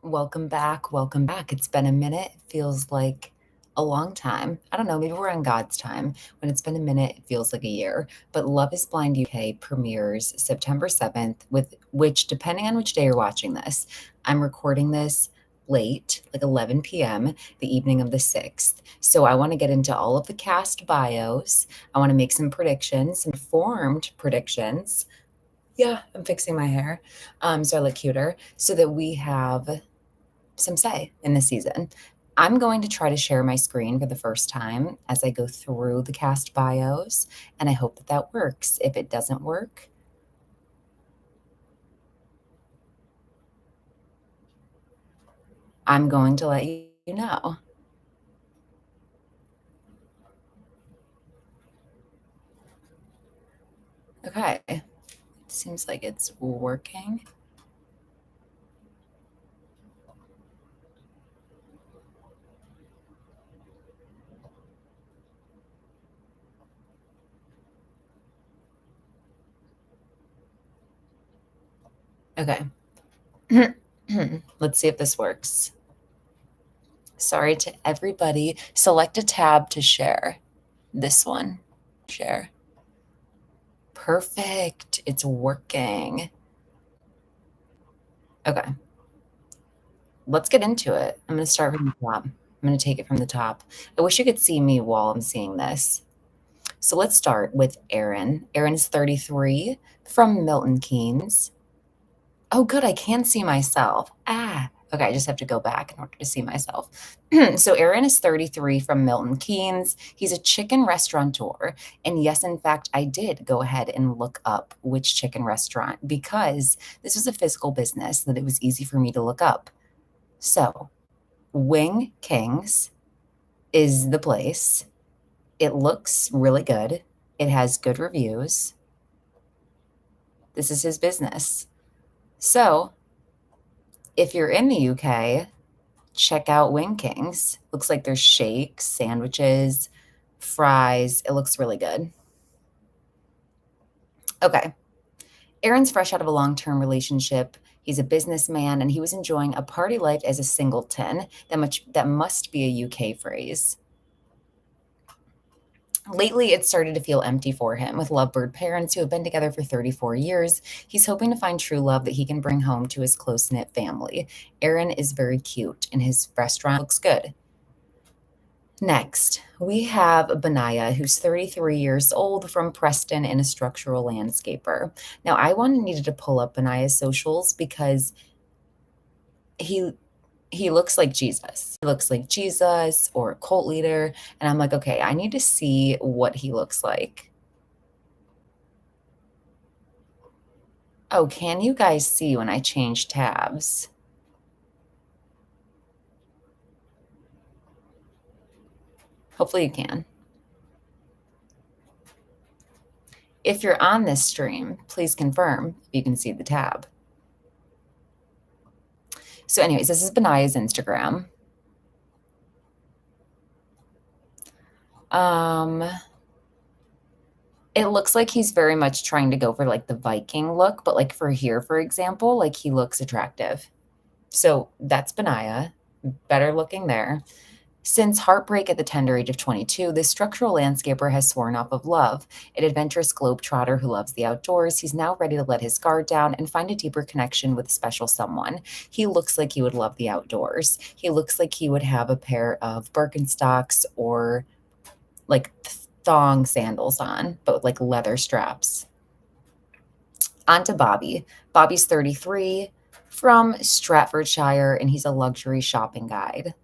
Welcome back. Welcome back. It's been a minute. It feels like a long time. I don't know. Maybe we're on God's time. When it's been a minute, it feels like a year. But Love is Blind UK premieres September 7th, with which, depending on which day you're watching this, I'm recording this late, like 11 p.m., the evening of the 6th. So I want to get into all of the cast bios. I want to make some predictions, informed predictions. Yeah, I'm fixing my hair so I look cuter, so that we have some say in the season. I'm going to try to share my screen for the first time as I go through the cast bios, and I hope that that works. If it doesn't work, I'm going to let you know. Okay, it seems like it's working. Okay. Let's see if this works. Sorry to everybody. Select a tab to share. This one. Share. Perfect. It's working. Okay. Let's get into it. I'm going to start from the top. I'm going to take it from the top. I wish you could see me while I'm seeing this. So let's start with Erin. Erin's 33 from Milton Keynes. Oh, good. I can see myself. Okay. I just have to go back in order to see myself. So Erin is 33 from Milton Keynes. He's a chicken restaurateur. And yes, in fact, I did go ahead and look up which chicken restaurant because this was a physical business that it was easy for me to look up. So Wing Kings is the place. It looks really good. It has good reviews. This is his business. So if you're in the UK, check out Wing Kings. Looks like there's shakes, sandwiches, fries. It looks really good. Okay. Aaron's fresh out of a long-term relationship. He's a businessman and he was enjoying a party life as a singleton. That must be a UK phrase. Lately, it started to feel empty for him. With lovebird parents who have been together for 34 years, he's hoping to find true love that he can bring home to his close knit family. Aaron is very cute, and his restaurant looks good. Next, we have Benaya, who's 33 years old from Preston and a structural landscaper. Now, needed to pull up Benaya's socials because he he looks like Jesus. He looks like Jesus or a cult leader. And I'm like, okay, I need to see what he looks like. Oh, can you guys see when I change tabs? Hopefully you can. If you're on this stream, please confirm if you can see the tab. So anyways, this is Benaya's Instagram. It looks like he's very much trying to go for like the Viking look, but like for here, for example, like he looks attractive. So that's Benaya, better looking there. Since heartbreak at the tender age of 22, this structural landscaper has sworn off of love. An adventurous globetrotter who loves the outdoors, he's now ready to let his guard down and find a deeper connection with a special someone. He looks like he would love the outdoors. He looks like he would have a pair of Birkenstocks or like thong sandals on, but with like leather straps. On to Bobby. Bobby's 33 from Stratfordshire, and he's a luxury shopping guide.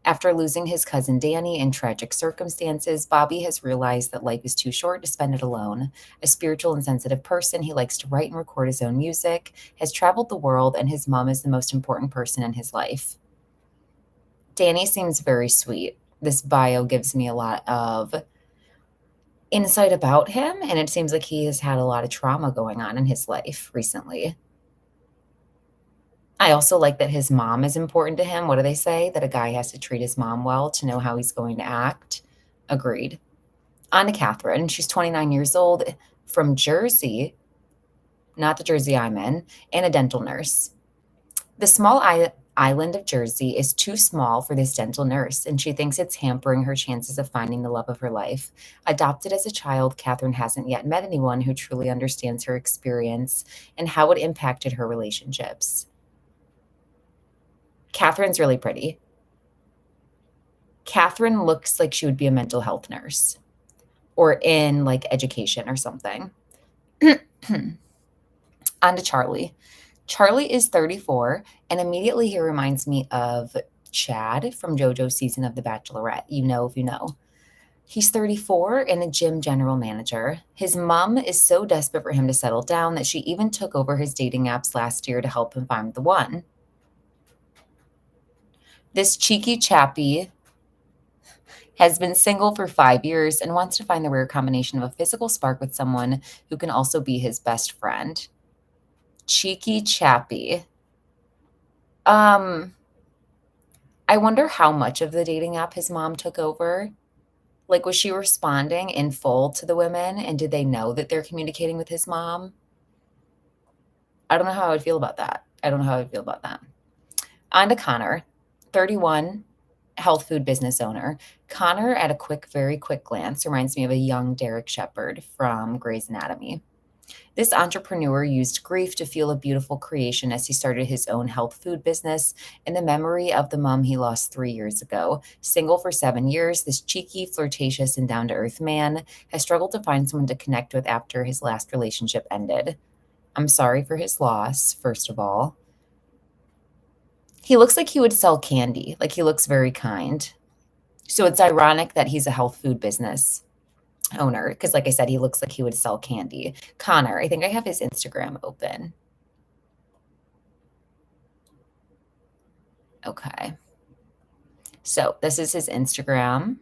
After losing his cousin Danny in tragic circumstances, Bobby has realized that life is too short to spend it alone. A spiritual and sensitive person, he likes to write and record his own music, has traveled the world, and his mom is the most important person in his life. Danny seems very sweet. This bio gives me a lot of insight about him, and it seems like he has had a lot of trauma going on in his life recently. I also like that his mom is important to him. What do they say? That a guy has to treat his mom well to know how he's going to act. Agreed. On to Catherine. She's 29 years old from Jersey, not the Jersey I'm in, and a dental nurse. The small island of Jersey is too small for this dental nurse, and she thinks it's hampering her chances of finding the love of her life. Adopted as a child, Catherine hasn't yet met anyone who truly understands her experience and how it impacted her relationships. Catherine's really pretty. Catherine looks like she would be a mental health nurse or in like education or something. On to Charlie. Charlie is 34, and immediately he reminds me of Chad from JoJo's season of The Bachelorette. You know, if you know. He's 34 and a gym general manager. His mom is so desperate for him to settle down that she even took over his dating apps last year to help him find the one. This cheeky chappy has been single for 5 years and wants to find the rare combination of a physical spark with someone who can also be his best friend. Cheeky chappy. Um, I wonder how much of the dating app his mom took over. Like, was she responding in full to the women, and did they know that they're communicating with his mom? I don't know how I would feel about that. I don't know how I would feel about that. On to Connor, 31, health food business owner. Connor, at a very quick glance, reminds me of a young Derek Shepherd from Grey's Anatomy. This entrepreneur used grief to fuel a beautiful creation as he started his own health food business in the memory of the mom he lost 3 years ago. Single for 7 years, this cheeky, flirtatious, and down to earth man has struggled to find someone to connect with after his last relationship ended. I'm sorry for his loss, first of all. He looks like he would sell candy, like he looks very kind. So it's ironic that he's a health food business owner because, like I said, he looks like he would sell candy. Connor, I think I have his Instagram open. Okay. So this is his Instagram.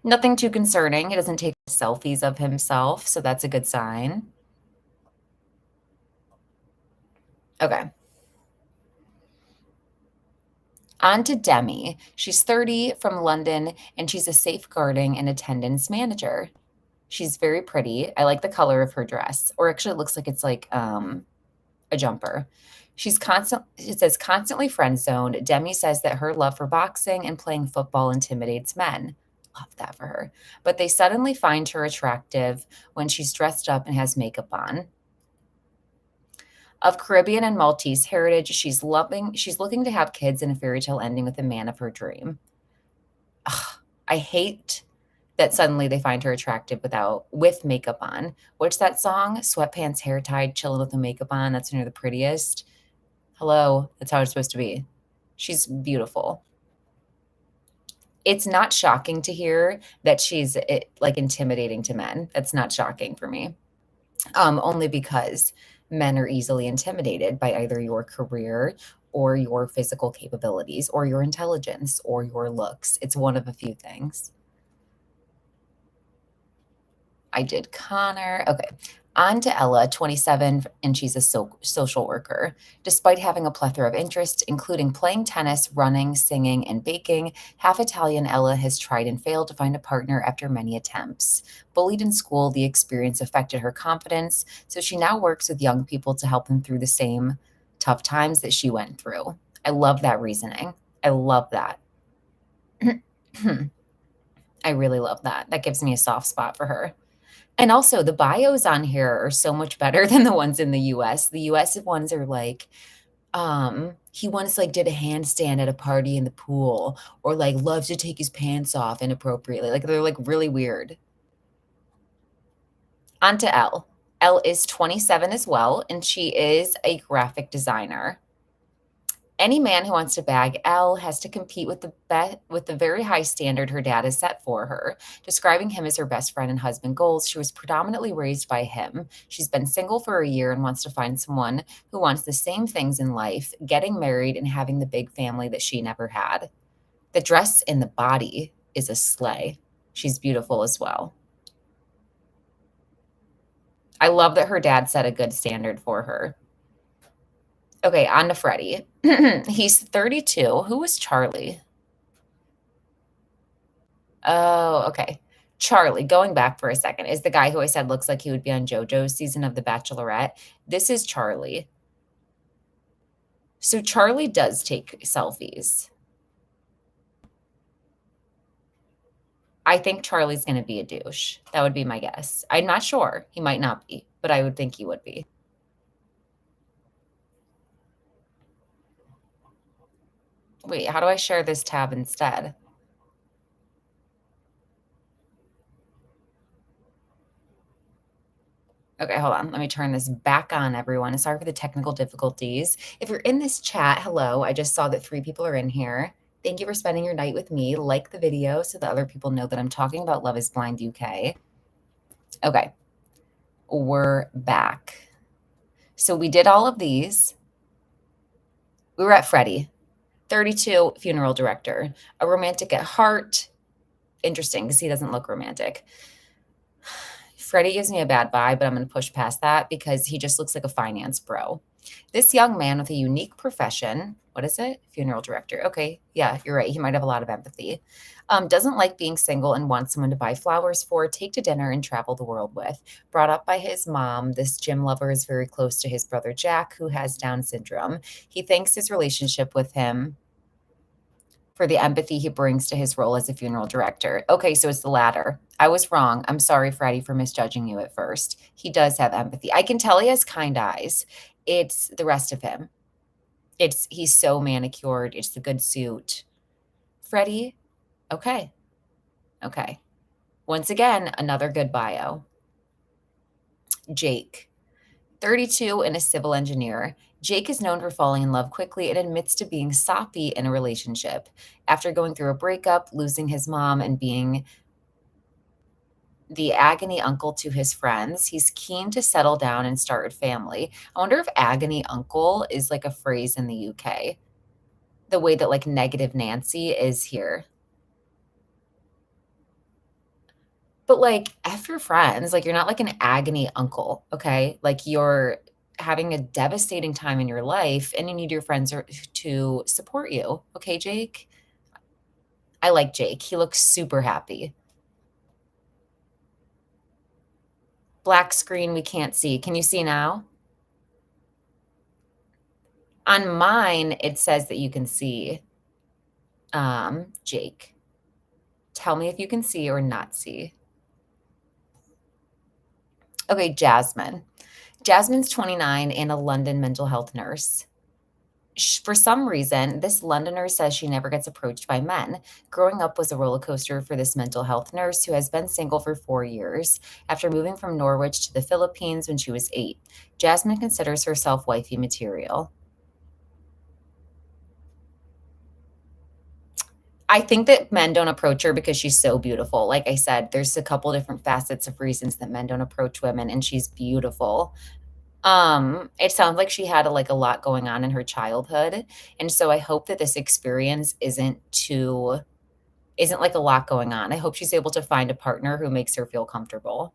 Nothing too concerning. He doesn't take selfies of himself, so that's a good sign. Okay. On to Demi. She's 30 from London, and she's a safeguarding and attendance manager. She's very pretty. I like the color of her dress, or actually, it looks like it's like a jumper. It says constantly friend zoned. Demi says that her love for boxing and playing football intimidates men. Love that for her. But they suddenly find her attractive when she's dressed up and has makeup on. Of Caribbean and Maltese heritage, she's looking to have kids and a fairy tale ending with the man of her dream. Ugh, I hate that suddenly they find her attractive with makeup on. What's that song? Sweatpants, hair tied, chilling with the makeup on. That's when you're the prettiest. Hello, that's how it's supposed to be. She's beautiful. It's not shocking to hear that she's like intimidating to men. That's not shocking for me. Only because men are easily intimidated by either your career or your physical capabilities or your intelligence or your looks. It's one of a few things. I did Connor. Okay. On to Ella, 27, and she's a social worker. Despite having a plethora of interests, including playing tennis, running, singing, and baking, half Italian Ella has tried and failed to find a partner after many attempts. Bullied in school, the experience affected her confidence, so she now works with young people to help them through the same tough times that she went through. I love that reasoning. I love that. I really love that. That gives me a soft spot for her. And also the bios on here are so much better than the ones in the US. The US ones are like, he once like did a handstand at a party in the pool, or like loves to take his pants off inappropriately. Like they're like really weird. On to Elle. Elle is 27 as well, and she is a graphic designer. Any man who wants to bag Elle has to compete with the very high standard her dad has set for her. Describing him as her best friend and husband goals, she was predominantly raised by him. She's been single for a year and wants to find someone who wants the same things in life, getting married and having the big family that she never had. The dress in the body is a slay. She's beautiful as well. I love that her dad set a good standard for her. Okay, on to Freddie. He's 32. Who was Charlie? Oh, okay. Charlie, going back for a second, is the guy who I said looks like he would be on JoJo's season of The Bachelorette. This is Charlie. So Charlie does take selfies. I think Charlie's gonna be a douche. That would be my guess. I'm not sure. He might not be, but I would think he would be. Wait, how do I share this tab instead? Okay, hold on. Let me turn this back on, everyone. Sorry for the technical difficulties. If you're in this chat, hello. I just saw that 3 people are in here. Thank you for spending your night with me. Like the video so that other people know that I'm talking about Love is Blind UK. Okay, we're back. So we did all of these. We were at Freddie, 32, funeral director, a romantic at heart. Interesting because he doesn't look romantic. Freddie gives me a bad vibe, but I'm going to push past that because he just looks like a finance bro. This young man with a unique profession, what is it? Funeral director. Okay, yeah, you're right. He might have a lot of empathy. Doesn't like being single and wants someone to buy flowers for, take to dinner, and travel the world with. Brought up by his mom, this gym lover is very close to his brother Jack, who has Down syndrome. He thanks his relationship with him for the empathy he brings to his role as a funeral director. Okay, so it's the latter. I was wrong. I'm sorry, Freddie, for misjudging you at first. He does have empathy. I can tell he has kind eyes. It's the rest of him. He's so manicured. It's the good suit. Freddie, okay. Okay. Once again, another good bio. Jake, 32 and a civil engineer. Jake is known for falling in love quickly and admits to being soppy in a relationship. After going through a breakup, losing his mom, and being the agony uncle to his friends, he's keen to settle down and start a family. I wonder if agony uncle is like a phrase in the UK, the way that like negative Nancy is here. But like, F your friends, like you're not like an agony uncle, okay? Like you're having a devastating time in your life and you need your friends to support you. Okay, Jake? I like Jake. He looks super happy. Black screen, we can't see. Can you see now? On mine, it says that you can see Jake. Tell me if you can see or not see. Okay, Jasmine. Jasmine's 29 and a London mental health nurse. For some reason, this Londoner says she never gets approached by men. Growing up was a roller coaster for this mental health nurse who has been single for 4 years after moving from Norwich to the Philippines when she was 8. Jasmine considers herself wifey material. I think that men don't approach her because she's so beautiful. Like I said, there's a couple different facets of reasons that men don't approach women, and she's beautiful. It sounds like she had like a lot going on in her childhood. And so I hope that this experience isn't like a lot going on. I hope she's able to find a partner who makes her feel comfortable.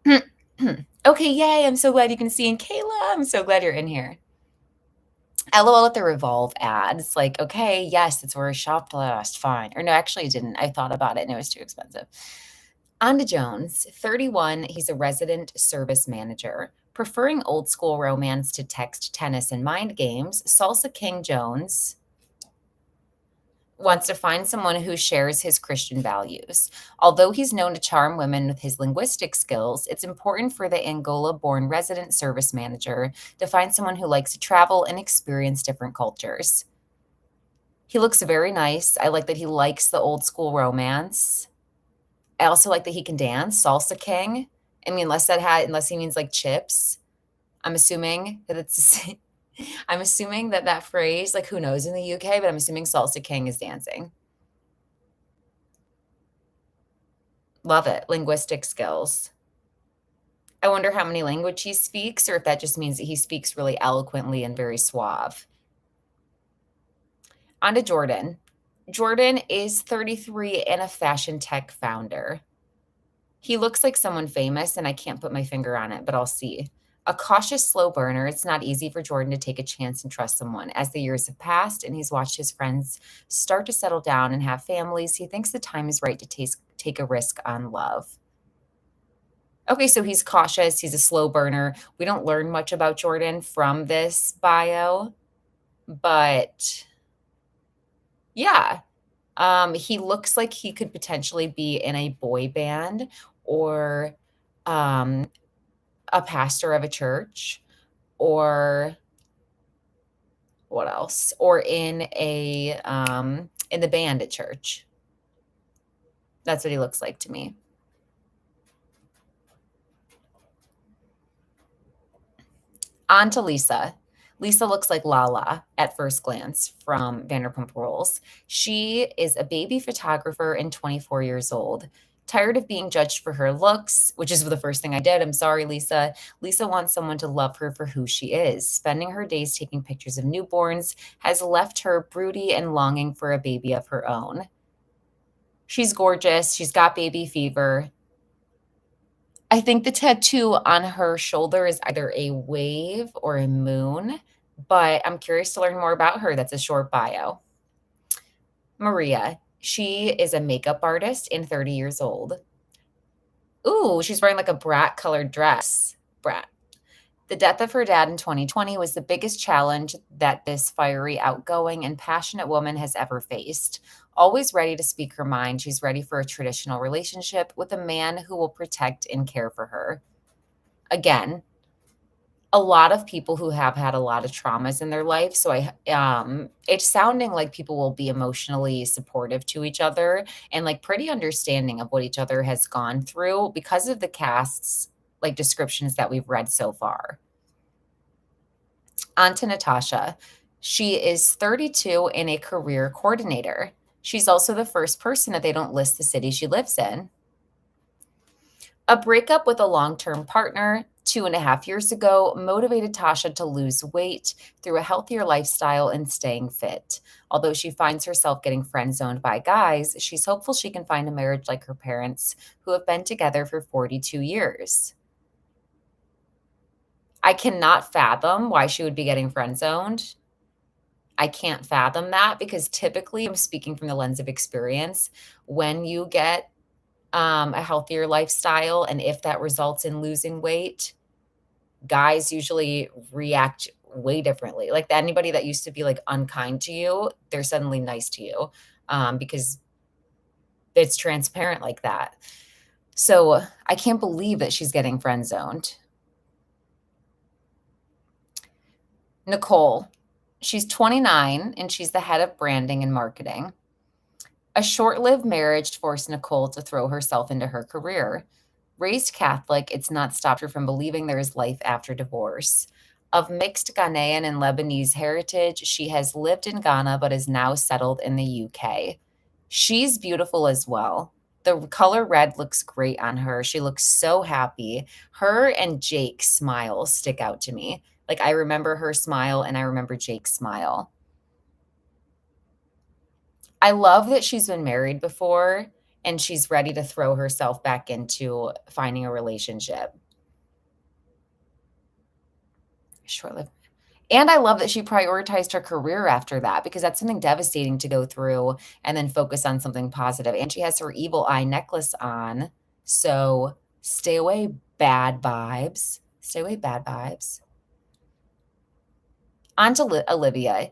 Okay, yay. I'm so glad you can see. And Kayla, I'm so glad you're in here. LOL at the Revolve ads. Like, okay, yes, it's where I shopped last. Fine. Or no, actually, I didn't. I thought about it and it was too expensive. On to Jones, 31. He's a resident service manager. Preferring old school romance to text, tennis, and mind games, Salsa King Jones wants to find someone who shares his Christian values. Although he's known to charm women with his linguistic skills, it's important for the Angola-born resident service manager to find someone who likes to travel and experience different cultures. He looks very nice. I like that he likes the old school romance. I also like that he can dance, salsa king. I mean, unless he means like chips. I'm assuming that I'm assuming that that phrase, like who knows in the UK, but I'm assuming salsa king is dancing. Love it. Linguistic skills. I wonder how many language he speaks, or if that just means that he speaks really eloquently and very suave. On to Jordan. Jordan is 33 and a fashion tech founder. He looks like someone famous, and I can't put my finger on it, but I'll see. A cautious slow burner, it's not easy for Jordan to take a chance and trust someone. As the years have passed and he's watched his friends start to settle down and have families, he thinks the time is right to take take a risk on love. Okay, so he's cautious, he's a slow burner. We don't learn much about Jordan from this bio, but yeah, he looks like he could potentially be in a boy band or um, a pastor of a church or what else? Or in the band at church. That's what he looks like to me. On to Lisa. Lisa looks like Lala at first glance from Vanderpump Rules. She is a baby photographer and 24 years old. Tired of being judged for her looks, which is the first thing I did. I'm sorry, Lisa. Lisa wants someone to love her for who she is. Spending her days taking pictures of newborns has left her broody and longing for a baby of her own. She's gorgeous. She's got baby fever. I think the tattoo on her shoulder is either a wave or a moon, but I'm curious to learn more about her. That's a short bio. Maria, she is a makeup artist and 30 years old. Ooh, she's wearing like a brat colored dress. Brat. The death of her dad in 2020 was the biggest challenge that this fiery, outgoing, and passionate woman has ever faced. Always ready to speak her mind, she's ready for a traditional relationship with a man who will protect and care for her. Again, a lot of people who have had a lot of traumas in their life. So it's sounding like people will be emotionally supportive to each other and like pretty understanding of what each other has gone through because of the cast's like descriptions that we've read so far. On to Natasha. She is 32 and a career coordinator. She's also the first person that they don't list the city she lives in. A breakup with a long-term partner 2.5 years ago motivated Tasha to lose weight through a healthier lifestyle and staying fit. Although she finds herself getting friend-zoned by guys, she's hopeful she can find a marriage like her parents, who have been together for 42 years. I cannot fathom why she would be getting friend-zoned. I can't fathom that because typically, I'm speaking from the lens of experience, when you get a healthier lifestyle, and if that results in losing weight, guys usually react way differently. Like anybody that used to be like unkind to you, they're suddenly nice to you because it's transparent like that. So I can't believe that she's getting friend zoned. Nicole, she's 29 and she's the head of branding and marketing. A short-lived marriage forced Nicole to throw herself into her career. Raised Catholic, it's not stopped her from believing there is life after divorce. Of mixed Ghanaian and Lebanese heritage, she has lived in Ghana but is now settled in the UK. She's beautiful as well. The color red looks great on her. She looks so happy. Her and Jake's smiles stick out to me. Like I remember her smile and I remember Jake's smile. I love that she's been married before and she's ready to throw herself back into finding a relationship. Short-lived. And I love that she prioritized her career after that because that's something devastating to go through and then focus on something positive. And she has her evil eye necklace on. So stay away, bad vibes. Stay away, bad vibes. On to Olivia.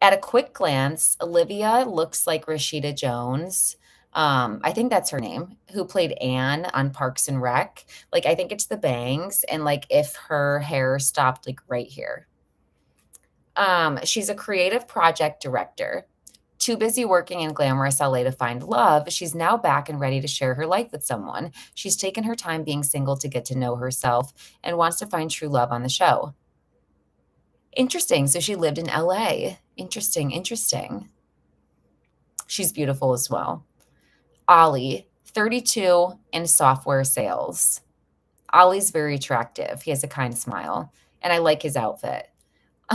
At a quick glance, Olivia looks like Rashida Jones. I think that's her name, who played Anne on Parks and Rec. Like, I think it's the bangs and like if her hair stopped like right here. She's a creative project director. Too busy working in glamorous LA to find love, she's now back and ready to share her life with someone. She's taken her time being single to get to know herself and wants to find true love on the show. Interesting. So she lived in LA. Interesting, interesting. She's beautiful as well. Ollie, 32 in software sales. Ollie's very attractive. He has a kind smile, and I like his outfit.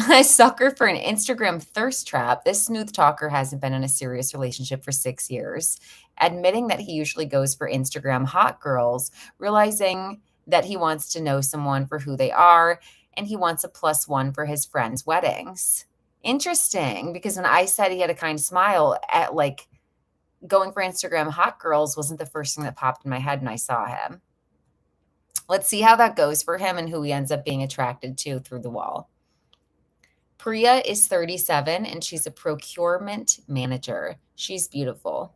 A sucker for an Instagram thirst trap, this smooth talker hasn't been in a serious relationship for 6 years, admitting that he usually goes for Instagram hot girls, realizing that he wants to know someone for who they are, and he wants a +1 for his friends' weddings. Interesting, because when I said he had a kind smile, at like going for Instagram hot girls wasn't the first thing that popped in my head when I saw him. Let's see how that goes for him and who he ends up being attracted to through the wall. Priya is 37 and she's a procurement manager. She's beautiful,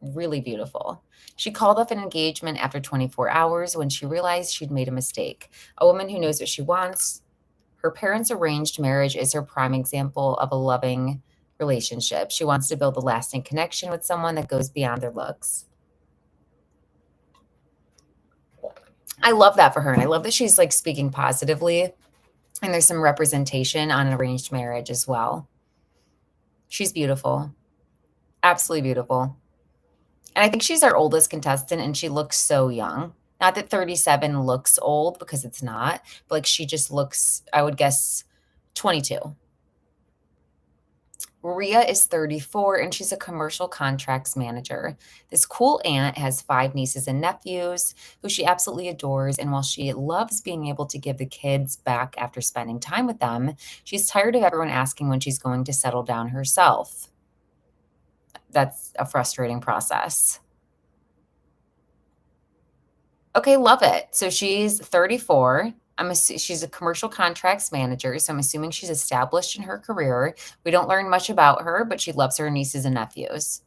really beautiful. She called off an engagement after 24 hours when she realized she'd made a mistake. A woman who knows what she wants. Her parents' arranged marriage is her prime example of a loving relationship. She wants to build a lasting connection with someone that goes beyond their looks. I love that for her. And I love that she's like speaking positively. And there's some representation on an arranged marriage as well. She's beautiful. Absolutely beautiful. And I think she's our oldest contestant and she looks so young. Not that 37 looks old because it's not, but like she just looks, I would guess, 22. Ria is 34 and she's a commercial contracts manager. This cool aunt has 5 nieces and nephews who she absolutely adores. And while she loves being able to give the kids back after spending time with them, she's tired of everyone asking when she's going to settle down herself. That's a frustrating process. Okay, love it. So she's 34. She's a commercial contracts manager, so I'm assuming she's established in her career. We don't learn much about her, but she loves her nieces and nephews.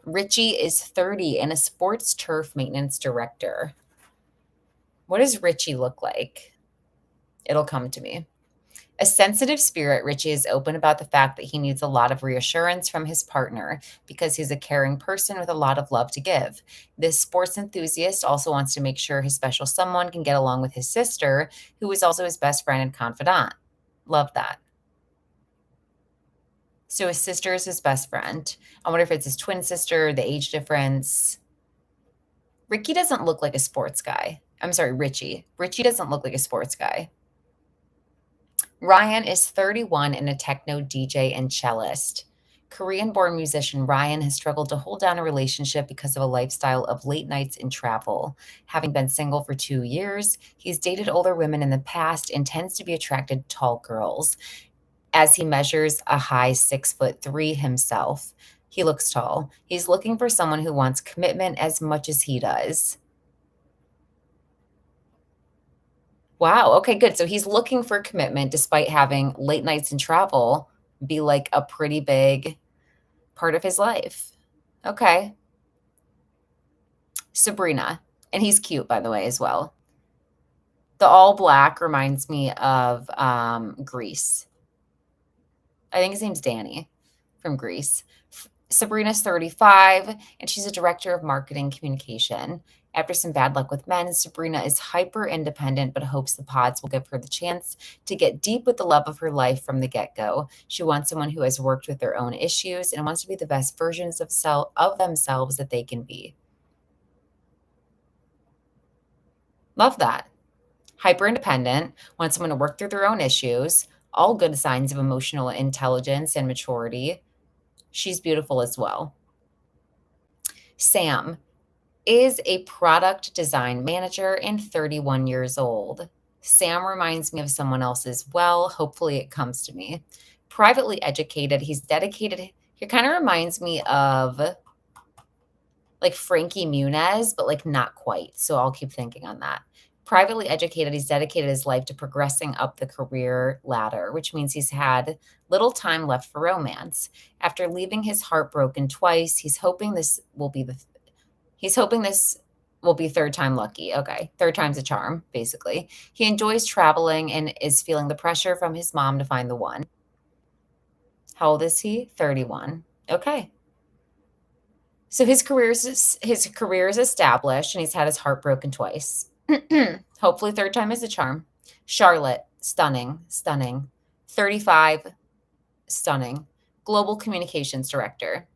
Richie is 30 and a sports turf maintenance director. What does Richie look like? It'll come to me. A sensitive spirit, Richie is open about the fact that he needs a lot of reassurance from his partner because he's a caring person with a lot of love to give. This sports enthusiast also wants to make sure his special someone can get along with his sister, who is also his best friend and confidant. Love that. So his sister is his best friend. I wonder if it's his twin sister, the age difference. Ricky doesn't look like a sports guy. I'm sorry, Richie. Richie doesn't look like a sports guy. Ryan is 31 and a techno DJ and cellist. Korean-born musician Ryan has struggled to hold down a relationship because of a lifestyle of late nights and travel. Having been single for 2 years, he's dated older women in the past and tends to be attracted to tall girls. As he measures a high 6'3" himself, he looks tall. He's looking for someone who wants commitment as much as he does. Wow, okay, good. So he's looking for commitment despite having late nights and travel be like a pretty big part of his life. Okay. Sabrina, and he's cute, by the way, as well. The all black reminds me of Grease. I think his name's Danny from Grease. Sabrina's 35, and she's a director of marketing communication. After some bad luck with men, Sabrina is hyper independent, but hopes the pods will give her the chance to get deep with the love of her life from the get go. She wants someone who has worked with their own issues and wants to be the best versions of themselves that they can be. Love that. Hyper independent, wants someone to work through their own issues, all good signs of emotional intelligence and maturity. She's beautiful as well. Sam is a product design manager and 31 years old. Sam reminds me of someone else as well. Hopefully it comes to me. Privately educated, he's dedicated. He kind of reminds me of like Frankie Muniz, but like not quite. So I'll keep thinking on that. Privately educated, he's dedicated his life to progressing up the career ladder, which means he's had little time left for romance. After leaving his heart broken twice, he's hoping this will be third time lucky. Okay. Third time's a charm, basically. He enjoys traveling and is feeling the pressure from his mom to find the one. How old is he? 31. Okay. So his career is established and he's had his heart broken twice. Hopefully third time is a charm. Charlotte, stunning, stunning. 35, stunning. Global communications director.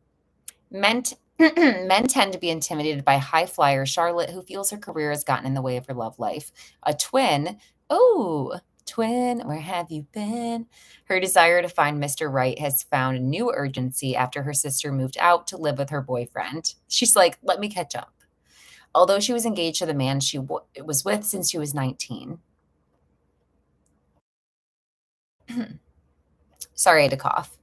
Men tend to be intimidated by high flyer Charlotte, who feels her career has gotten in the way of her love life. A twin, twin, where have you been? Her desire to find Mr. Right has found new urgency after her sister moved out to live with her boyfriend. She's like, let me catch up. Although she was engaged to the man she was with since she was 19. Sorry, I had to cough.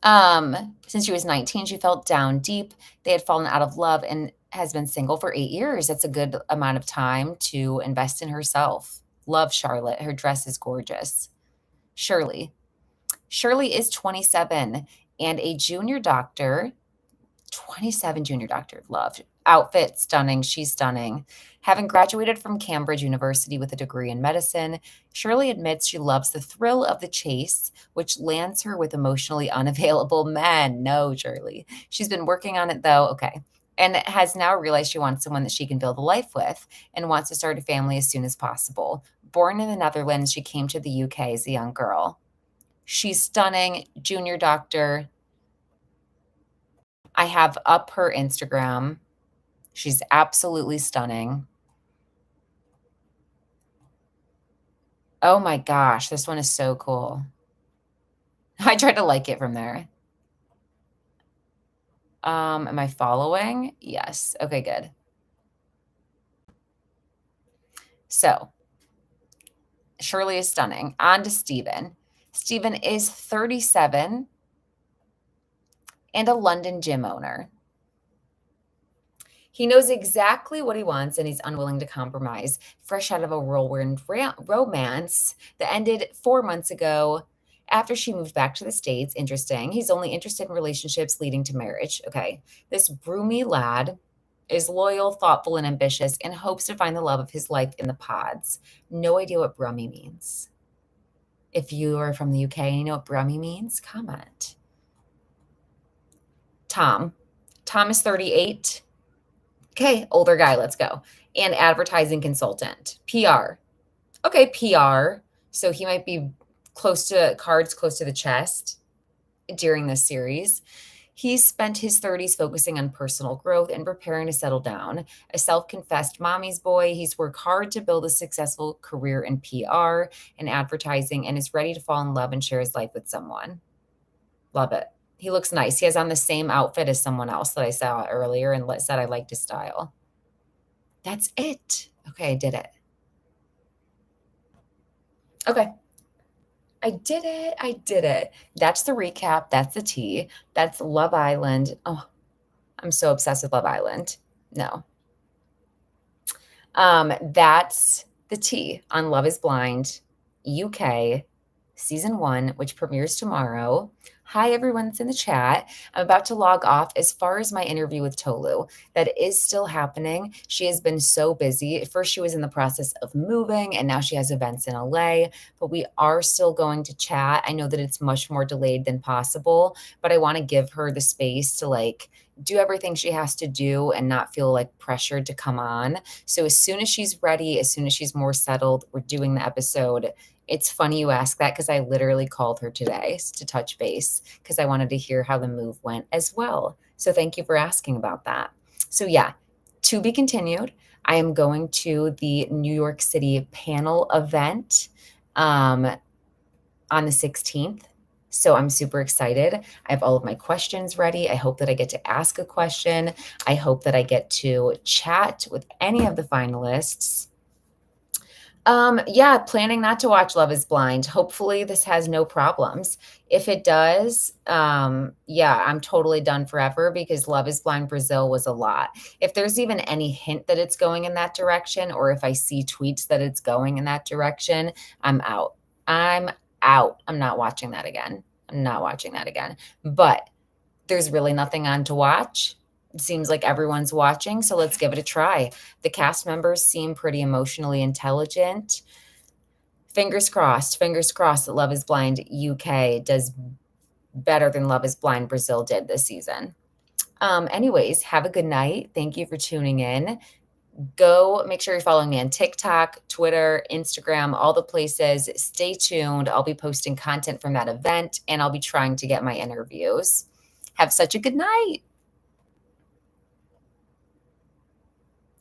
Since she was 19, she felt down deep. They had fallen out of love and has been single for 8 years. That's a good amount of time to invest in herself. Love Charlotte. Her dress is gorgeous. Shirley. Shirley is 27 and a junior doctor. 27 junior doctor. Love. Outfit stunning. She's stunning. Having graduated from Cambridge University with a degree in medicine, Shirley admits she loves the thrill of the chase, which lands her with emotionally unavailable men. No, Shirley. She's been working on it though. Okay. And has now realized she wants someone that she can build a life with and wants to start a family as soon as possible. Born in the Netherlands, she came to the UK as a young girl. She's stunning, junior doctor. I have up her Instagram. She's absolutely stunning. Oh my gosh, this one is so cool. I tried to like it from there. Am I following? Yes. Okay, good. So, Shirley is stunning. On to Steven. Steven is 37 and a London gym owner. He knows exactly what he wants and he's unwilling to compromise. Fresh out of a whirlwind romance that ended 4 months ago after she moved back to the States. Interesting. He's only interested in relationships leading to marriage. Okay. This broomy lad is loyal, thoughtful, and ambitious and hopes to find the love of his life in the pods. No idea what brummy means. If you are from the UK and you know what brummy means, comment. Tom. Tom is 38. Okay, older guy, let's go. And advertising consultant, PR. Okay, PR. So he might be cards close to the chest during this series. He's spent his 30s focusing on personal growth and preparing to settle down. A self-confessed mommy's boy, he's worked hard to build a successful career in PR and advertising and is ready to fall in love and share his life with someone. Love it. He looks nice. He has on the same outfit as someone else that I saw earlier and said I liked his style. That's it. Okay, I did it. Okay. I did it. I did it. That's the recap. That's the tea. That's Love Island. Oh, I'm so obsessed with Love Island. No. That's the tea on Love is Blind UK season 1, which premieres tomorrow. Hi, everyone that's in the chat. I'm about to log off. As far as my interview with Tolu, that is still happening. She has been so busy. At first, she was in the process of moving, and now she has events in LA, but we are still going to chat. I know that it's much more delayed than possible, but I want to give her the space to do everything she has to do and not feel pressured to come on. So as soon as she's ready, as soon as she's more settled, we're doing the episode. It's funny you ask that because I literally called her today to touch base because I wanted to hear how the move went as well. So thank you for asking about that. So yeah, to be continued. I am going to the New York City panel event on the 16th. So I'm super excited. I have all of my questions ready. I hope that I get to ask a question. I hope that I get to chat with any of the finalists. Yeah, planning not to watch Love is Blind. Hopefully this has no problems. If it does, yeah, I'm totally done forever because Love is Blind Brazil was a lot. If there's even any hint that it's going in that direction, or if I see tweets that it's going in that direction, I'm out. I'm out. I'm not watching that again. I'm not watching that again. But there's really nothing on to watch. It seems like everyone's watching, so let's give it a try. The cast members seem pretty emotionally intelligent. Fingers crossed that Love is Blind UK does better than Love is Blind Brazil did this season. Anyways, have a good night. Thank you for tuning in. Go make sure you're following me on TikTok, Twitter, Instagram, all the places. Stay tuned. I'll be posting content from that event, and I'll be trying to get my interviews. Have such a good night.